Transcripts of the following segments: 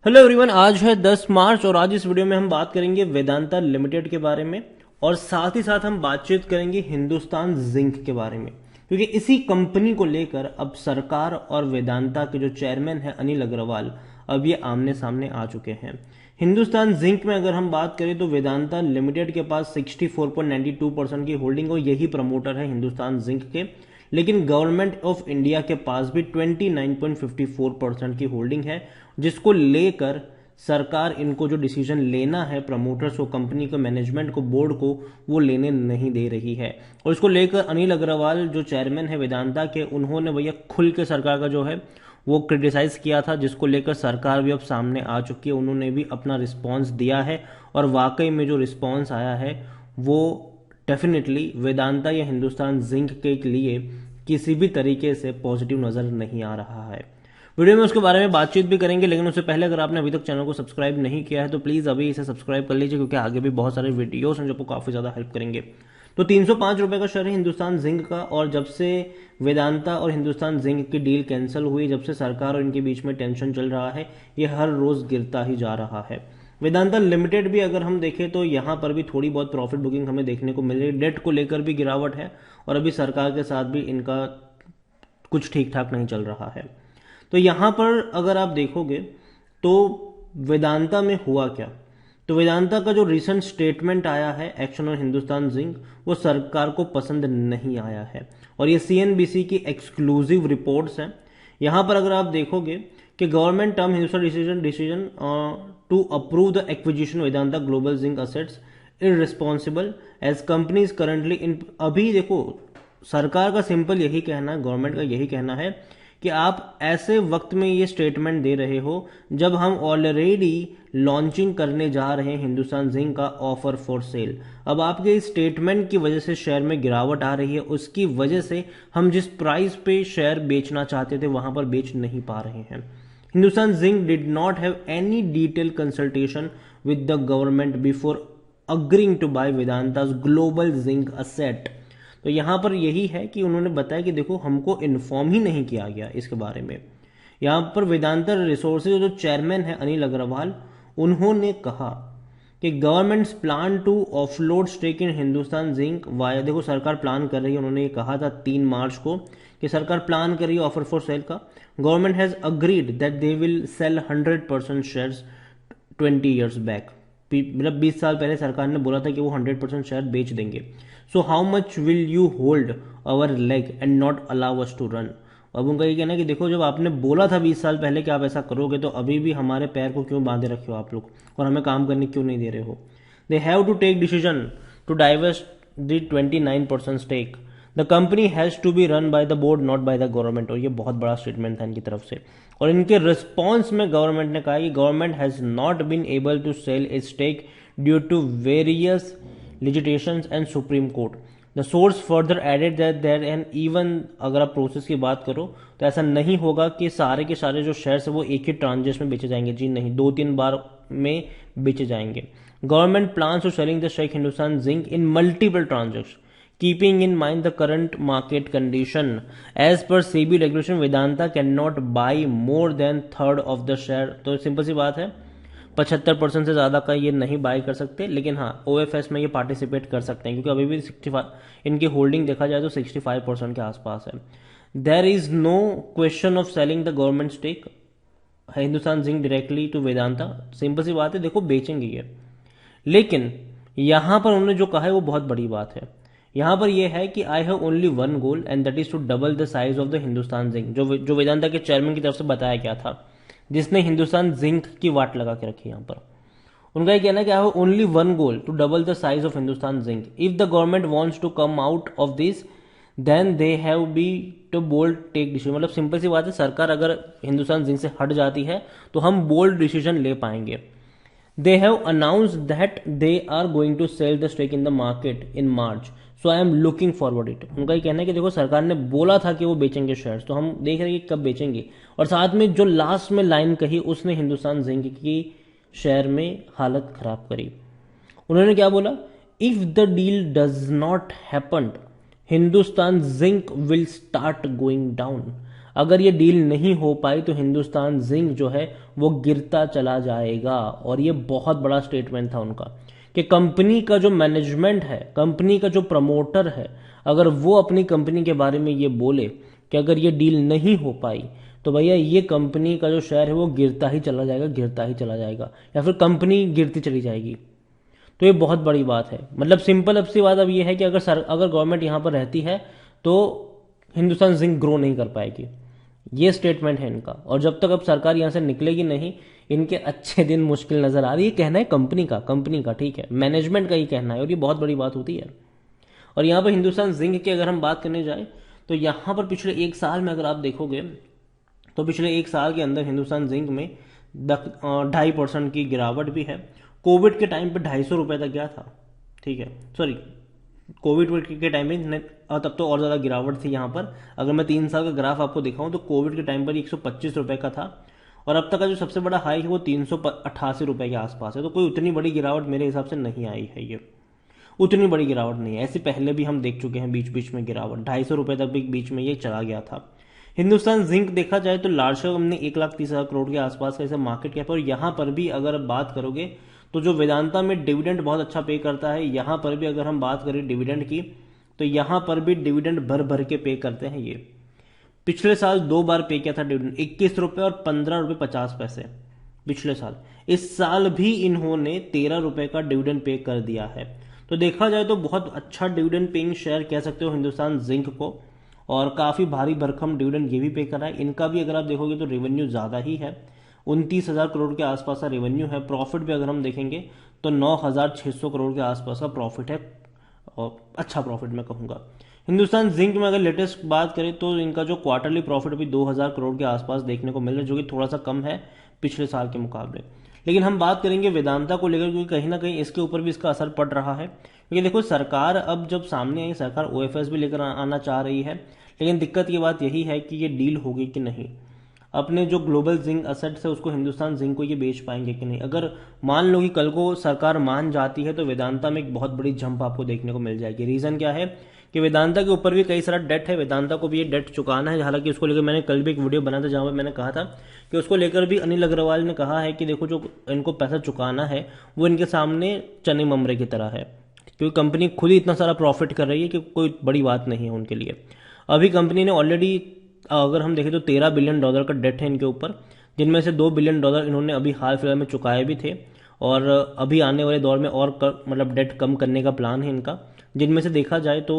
Hello everyone, आज है 10 मार्च और आज इस वीडियो में हम बात करेंगे वेदांता लिमिटेड के बारे में और साथ ही साथ हम बातचीत करेंगे हिंदुस्तान जिंक के बारे में, क्योंकि इसी कंपनी को लेकर अब सरकार और वेदांता के जो चेयरमैन हैं अनिल अग्रवाल अब ये आमने सामने आ चुके हैं। हिंदुस्तान जिंक में अगर हम बात करें तो वेदांता लिमिटेड के पास 64.92% की होल्डिंग और यही प्रमोटर है हिंदुस्तान जिंक के, लेकिन गवर्नमेंट ऑफ इंडिया के पास भी 29.54% की होल्डिंग है, जिसको लेकर सरकार इनको जो डिसीजन लेना है प्रमोटर्स को, कंपनी को, मैनेजमेंट को, बोर्ड को, वो लेने नहीं दे रही है। और इसको लेकर अनिल अग्रवाल जो चेयरमैन है वेदांता के, उन्होंने भैया खुल के सरकार का जो है वो क्रिटिसाइज किया था, जिसको लेकर सरकार भी अब सामने आ चुकी है। उन्होंने भी अपना रिस्पॉन्स दिया है और वाकई में जो रिस्पॉन्स आया है वो डेफिनेटली वेदांता या हिंदुस्तान जिंक के लिए किसी भी तरीके से पॉजिटिव नजर नहीं आ रहा है। वीडियो में उसके बारे में बातचीत भी करेंगे, लेकिन उससे पहले अगर आपने अभी तक चैनल को सब्सक्राइब नहीं किया है तो प्लीज अभी इसे सब्सक्राइब कर लीजिए, क्योंकि आगे भी बहुत सारे वीडियोस हैं जो आपको काफी ज्यादा हेल्प करेंगे। तो 305 रुपए का शेयर है हिंदुस्तान जिंक का, और जब से वेदांता और हिंदुस्तान जिंक की डील कैंसिल हुई, जब से सरकार और इनके बीच में टेंशन चल रहा है, ये हर रोज गिरता ही जा रहा है। वेदांता लिमिटेड भी अगर हम देखें तो यहां पर भी थोड़ी बहुत प्रॉफिट बुकिंग हमें देखने को मिल रही है। डेट को लेकर भी गिरावट है और अभी सरकार के साथ भी इनका कुछ ठीक ठाक नहीं चल रहा है। तो यहां पर अगर आप देखोगे तो वेदांता में हुआ क्या, तो वेदांता का जो रिसेंट स्टेटमेंट आया है एक्शन और हिंदुस्तान जिंक, वो सरकार को पसंद नहीं आया है और ये सीएनबीसी की एक्सक्लूसिव रिपोर्ट्स हैं। यहां पर अगर आप देखोगे कि government term Hindustan decision to approve the acquisition Vedanta global zinc assets irresponsible as company is currently in. अभी देखो सरकार का सिंपल यही कहना है, गवर्नमेंट का यही कहना है कि आप ऐसे वक्त में ये स्टेटमेंट दे रहे हो जब हम ऑलरेडी लॉन्चिंग करने जा रहे हैं हिंदुस्तान जिंक का ऑफर फॉर सेल। अब आपके इस स्टेटमेंट की वजह से शेयर में गिरावट आ रही है, उसकी वजह से हम जिस प्राइस पे शेयर बेचना चाहते थे वहां पर बेच नहीं पा रहे हैं। Hindustan zinc did not have any detail consultation with the government before agreeing to buy Vedanta's global zinc asset. तो यहां पर यही है कि उन्होंने बताया कि देखो हमको इन्फॉर्म ही नहीं किया गया इसके बारे में। यहां पर वेदांता रिसोर्सेज जो चेयरमैन है अनिल अग्रवाल, उन्होंने कहा कि government's plan to offload stake in Hindustan zinc via, देखो सरकार प्लान कर रही है, उन्होंने ये कहा था 3 मार्च को कि सरकार प्लान कर रही है ऑफर फॉर सेल का। Government has agreed that they will sell 100% shares 20 years back, मतलब 20 साल पहले सरकार ने बोला था कि वो 100% शेयर बेच देंगे। So how much will you hold our leg and not allow us to run. अब उनका ये कहना है कि देखो जब आपने बोला था 20 साल पहले कि आप ऐसा करोगे, तो अभी भी हमारे पैर को क्यों बांधे रखे हो आप लोग और हमें काम करने क्यों नहीं दे रहे हो। They have to take decision to डाइवर्स the 29% stake. The company has to be run by the board not by the government. और ये बहुत बड़ा स्टेटमेंट था इनकी तरफ से। और इनके रिस्पॉन्स में गवर्नमेंट ने कहा कि government has not been able to sell a stake due to various litigations and supreme court. The source further added that there and even, अगर आप प्रोसेस की बात करो तो ऐसा नहीं होगा कि सारे के सारे जो शेयर्स है वो एक ही ट्रांजेक्शन में बेचे जाएंगे, जी नहीं, 2-3 बार में बेचे जाएंगे। Government plans to selling the stake Hindustan Zinc in multiple transaction keeping in mind the current market condition. As per SEBI regulation, Vedanta cannot buy more than third of the share. तो simple सी बात है, 75% से ज्यादा का ये नहीं bye कर सकते, लेकिन हाँ OFS में ये पार्टिसिपेट कर सकते हैं, क्योंकि अभी भी 65 इनकी होल्डिंग देखा जाए तो 65% के आसपास है। There is no question of selling the government stake Hindustan zinc directly to Vedanta. Simple सी बात है, देखो बेचेंगे ये, लेकिन यहां पर उन्होंने जो कहा है वो बहुत बड़ी बात है। यहां पर यह है कि I have only one goal and that is to double the size of the Hindustan Zinc, जो वेदांता के चेयरमैन की तरफ से बताया गया था, जिसने हिंदुस्तान जिंक की वाट लगा के रखी। यहां पर उनका ये कहना है कि I have only one goal to double the size of Hindustan Zinc. If the government wants to come out of this then they have be to bold take decision. मतलब सिंपल सी बात है, सरकार अगर हिंदुस्तान जिंक से हट जाती है तो हम बोल्ड डिसीजन ले पाएंगे। They have announced that they are going to sell the stake in the market in March. So I am looking forward it. उनका ये कहना है कि देखो सरकार ने बोला था कि वो बेचेंगे शेयर्स, तो हम देख रहे हैं कि कब बेचेंगे। और साथ में जो लास्ट में लाइन कही उसने हिंदुस्तान जिंक की शेयर में हालत खराब करी। उन्होंने क्या बोला, if the deal does not happen Hindustan zinc will start going down. अगर ये डील नहीं हो पाई तो हिंदुस्तान जिंक जो है वो गिरता चला जाएगा। और ये बहुत बड़ा स्टेटमेंट था उनका कि कंपनी का जो मैनेजमेंट है, कंपनी का जो प्रमोटर है, अगर वो अपनी कंपनी के बारे में ये बोले कि अगर ये डील नहीं हो पाई तो भैया ये कंपनी का जो शेयर है वो गिरता ही चला जाएगा, गिरता ही चला जाएगा, या फिर कंपनी गिरती चली जाएगी। तो ये बहुत बड़ी बात है। मतलब सिंपल अब सी बात अब ये है कि अगर गवर्नमेंट यहाँ पर रहती है तो हिंदुस्तान जिंक ग्रो नहीं कर पाएगी। ये स्टेटमेंट है इनका। और जब तक अब सरकार यहाँ से निकलेगी नहीं, इनके अच्छे दिन मुश्किल नजर आ रही है। कहना है कंपनी का ठीक है, मैनेजमेंट का ही कहना है, और ये बहुत बड़ी बात होती है। और यहाँ पर हिंदुस्तान जिंक की अगर हम बात करने जाए तो यहाँ पर पिछले एक साल में अगर आप देखोगे तो पिछले एक साल के अंदर हिंदुस्तान जिंक में 2.5% की गिरावट भी है। कोविड के टाइम पे 250 रुपये तक गया था, ठीक है, सॉरी कोविड के टाइम में तब तो और ज़्यादा गिरावट थी यहाँ पर। अगर मैं 3 साल का ग्राफ आपको दिखाऊं तो कोविड के टाइम पर 125 रुपये का था, और अब तक का जो सबसे बड़ा हाई है वो 388 रुपये के आसपास है। तो कोई उतनी बड़ी गिरावट मेरे हिसाब से नहीं आई है, ये उतनी बड़ी गिरावट नहीं है। ऐसे पहले भी हम देख चुके हैं बीच बीच में गिरावट, 250 रुपये तक भी बीच में ये चला गया था। हिंदुस्तान जिंक देखा जाए तो लार्ज कैप हमने 1,30,000 करोड़ के आसपास का ऐसा मार्केट कैप है। और यहाँ पर भी अगर बात करोगे तो जो वेदांता में डिविडेंड बहुत अच्छा पे करता है, यहाँ पर भी अगर हम बात करें डिविडेंड की तो यहाँ पर भी डिविडेंड भर भर के पे करते हैं। ये पिछले साल 2 बार पे किया था डिविडेंड, 21 रुपये और 15 रुपये 50 पैसे पिछले साल। इस साल भी इन्होंने 13 रुपये का डिविडेंड पे कर दिया है। तो देखा जाए तो बहुत अच्छा डिविडेंड पेइंग शेयर कह सकते हो हिंदुस्तान जिंक को, और काफ़ी भारी भरकम डिविडेंड ये भी पे कर रहा है। इनका भी अगर आप देखोगे तो रेवेन्यू ज़्यादा ही है, 29,000 करोड़ के आसपास का रेवेन्यू है। प्रॉफिट भी अगर हम देखेंगे तो 9,600 करोड़ के आसपास का प्रॉफिट है, और अच्छा प्रॉफिट मैं कहूँगा। हिंदुस्तान जिंक में अगर लेटेस्ट बात करें तो इनका जो क्वार्टरली प्रॉफिट भी 2,000 करोड़ के आसपास देखने को मिल रहा है, जो कि थोड़ा सा कम है पिछले साल के मुकाबले। लेकिन हम बात करेंगे वेदांता को लेकर, क्योंकि कहीं ना कहीं इसके ऊपर भी इसका असर पड़ रहा है। क्योंकि देखो सरकार अब जब सामने आई, सरकार ओएफएस भी लेकर आना चाह रही है, लेकिन दिक्कत ये बात यही है कि ये डील होगी कि नहीं। अपने जो ग्लोबल जिंक असेट्स है उसको हिंदुस्तान जिंक को ये बेच पाएंगे कि नहीं। अगर मान लो कि कल को सरकार मान जाती है तो वेदांता में एक बहुत बड़ी जंप आपको देखने को मिल जाएगी। रीजन क्या है कि वेदांता के ऊपर भी कई सारा डेट है, वेदांता को भी ये डेट चुकाना है। हालांकि उसको लेकर मैंने कल भी एक वीडियो बना था जहां पर मैंने कहा था कि उसको लेकर भी अनिल अग्रवाल ने कहा है कि देखो जो इनको पैसा चुकाना है वो इनके सामने चने ममरे की तरह है, क्योंकि कंपनी खुद ही इतना सारा प्रॉफिट कर रही है कि कोई बड़ी बात नहीं है उनके लिए। अभी कंपनी ने ऑलरेडी अगर हम देखें तो $13 बिलियन का डेट है इनके ऊपर, जिनमें से $2 बिलियन इन्होंने अभी हाल फिलहाल में चुकाए भी थे, और अभी आने वाले दौर में और मतलब डेट कम करने का प्लान है इनका। जिनमें से देखा जाए तो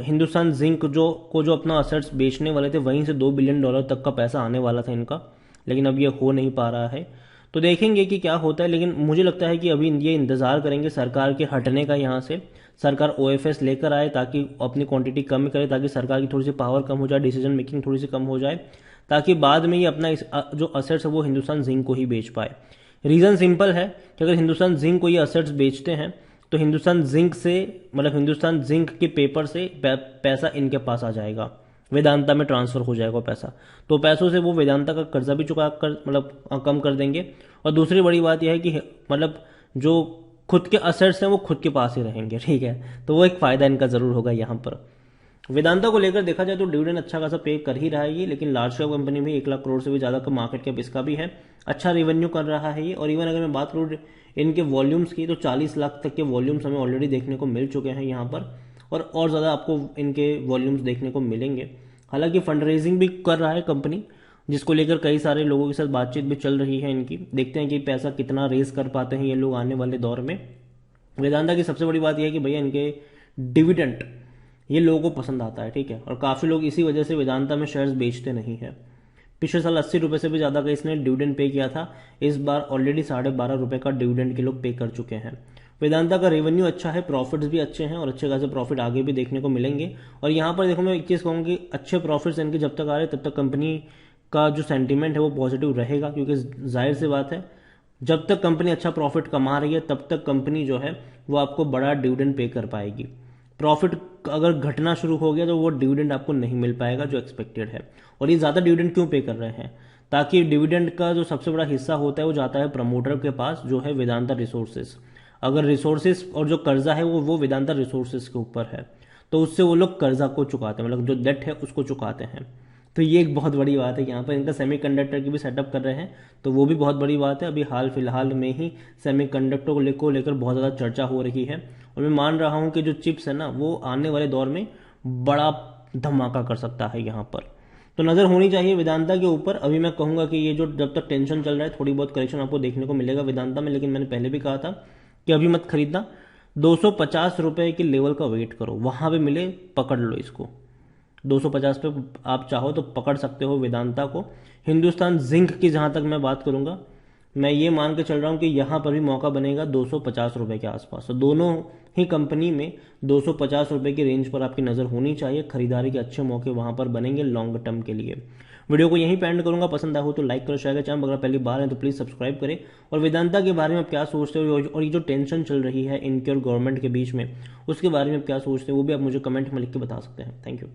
हिंदुस्तान जिंक जो अपना असेट्स बेचने वाले थे वहीं से $2 बिलियन तक का पैसा आने वाला था इनका, लेकिन अब ये हो नहीं पा रहा है। तो देखेंगे कि क्या होता है, लेकिन मुझे लगता है कि अभी ये इंतजार करेंगे सरकार के हटने का, यहाँ से सरकार ओएफएस लेकर आए ताकि अपनी क्वांटिटी कम करे, ताकि सरकार की थोड़ी सी पावर कम हो जाए, डिसीजन मेकिंग थोड़ी सी कम हो जाए, ताकि बाद में ये अपना जो असेट्स है वो हिंदुस्तान जिंक को ही बेच पाए। रीज़न सिंपल है कि अगर हिंदुस्तान जिंक को ये असेट्स बेचते हैं तो हिंदुस्तान जिंक से मतलब हिंदुस्तान जिंक के पेपर से पैसा इनके पास आ जाएगा, वेदांता में ट्रांसफर हो जाएगा पैसा। तो पैसों से वो वेदांता का कर्जा भी चुका कर मतलब कम कर देंगे। और दूसरी बड़ी बात यह है कि मतलब जो खुद के असेट्स हैं वो खुद के पास ही रहेंगे, ठीक है। तो वो एक फायदा इनका जरूर होगा यहाँ पर। वेदांता को लेकर देखा जाए तो डिविडेंड अच्छा खासा पे कर ही रहा है ये, लेकिन लार्ज कैप कंपनी भी 1 लाख करोड़ से भी ज्यादा का मार्केट कैप इसका भी है, अच्छा रेवेन्यू कर रहा है ये। और इवन अगर मैं बात करूँ इनके वॉल्यूम्स की तो 40 लाख तक के वॉल्यूम्स हमें ऑलरेडी देखने को मिल चुके हैं यहाँ पर, और ज़्यादा आपको इनके वॉल्यूम्स देखने को मिलेंगे। हालांकि फंड रेजिंग भी कर रहा है कंपनी, जिसको लेकर कई सारे लोगों के साथ बातचीत भी चल रही है इनकी। देखते हैं कि पैसा कितना रेज कर पाते हैं ये लोग आने वाले दौर में। वेदांता की सबसे बड़ी बात यह है कि भैया इनके डिविडेंड ये लोगों को पसंद आता है, ठीक है। और काफ़ी लोग इसी वजह से वेदांता में शेयर्स बेचते नहीं है। पिछले साल 80 रुपये से भी ज़्यादा का इसने डिविडेंड पे किया था, इस बार ऑलरेडी 12.5 रुपये का डिविडेंड के लोग पे कर चुके हैं। वेदांता का रेवेन्यू अच्छा है, प्रॉफिट्स भी अच्छे हैं, और अच्छे खासे प्रॉफिट आगे भी देखने को मिलेंगे। और यहाँ पर देखो मैं एक चीज़ कहूँगी, अच्छे प्रॉफिट्स इनके जब तक आ रहे तब तक कंपनी का जो सेंटीमेंट है वो पॉजिटिव रहेगा, क्योंकि जाहिर सी बात है जब तक कंपनी अच्छा प्रॉफिट कमा रही है तब तक कंपनी जो है वो आपको बड़ा डिविडेंड पे कर पाएगी। प्रॉफिट अगर घटना शुरू हो गया तो वो डिविडेंड आपको नहीं मिल पाएगा जो एक्सपेक्टेड है। और ये ज़्यादा डिविडेंड क्यों पे कर रहे हैं, ताकि डिविडेंड का जो सबसे बड़ा हिस्सा होता है वो जाता है प्रमोटर के पास, जो है वेदांता रिसोर्सेज। अगर रिसोर्सेज और जो कर्जा है वो वेदांता रिसोर्सेज के ऊपर है, तो उससे वो लोग कर्जा को चुकाते हैं, मतलब जो डेट है उसको चुकाते हैं। तो ये एक बहुत बड़ी बात है कि यहाँ पर इनका सेमीकंडक्टर की भी सेटअप कर रहे हैं, तो वो भी बहुत बड़ी बात है। अभी हाल फिलहाल में ही सेमीकंडक्टर को लेकर बहुत ज़्यादा चर्चा हो रही है, और मैं मान रहा हूँ कि जो चिप्स है ना वो आने वाले दौर में बड़ा धमाका कर सकता है यहाँ पर। तो नज़र होनी चाहिए वेदांता के ऊपर। अभी मैं कहूँगा कि ये जो जब तक टेंशन चल रहा है थोड़ी बहुत करेक्शन आपको देखने को मिलेगा वेदांता में, लेकिन मैंने पहले भी कहा था कि अभी मत खरीदना। 250 रुपये के लेवल का वेट करो, वहाँ पे मिले पकड़ लो इसको। 250 पे आप चाहो तो पकड़ सकते हो वेदांता को। हिंदुस्तान जिंक की जहाँ तक मैं बात करूँगा, मैं ये मान के चल रहा हूँ कि यहाँ पर भी मौका बनेगा 250 रुपये के आसपास। तो दोनों ही कंपनी में 250 रुपये की रेंज पर आपकी नज़र होनी चाहिए। खरीदारी के अच्छे मौके वहाँ पर बनेंगे लॉन्ग टर्म के लिए। वीडियो को यहीं पे एंड करूँगा। पसंद आया हो तो लाइक करो, शेयर करें, चैनल अगर पहली बार है तो प्लीज़ सब्सक्राइब करें। और वेदांता के बारे में आप क्या सोचते हो, और ये जो टेंशन चल रही है इनके और गवर्नमेंट के बीच में, उसके बारे में आप क्या सोचते हो वो भी आप मुझे कमेंट में लिख के बता सकते हैं। Thank you.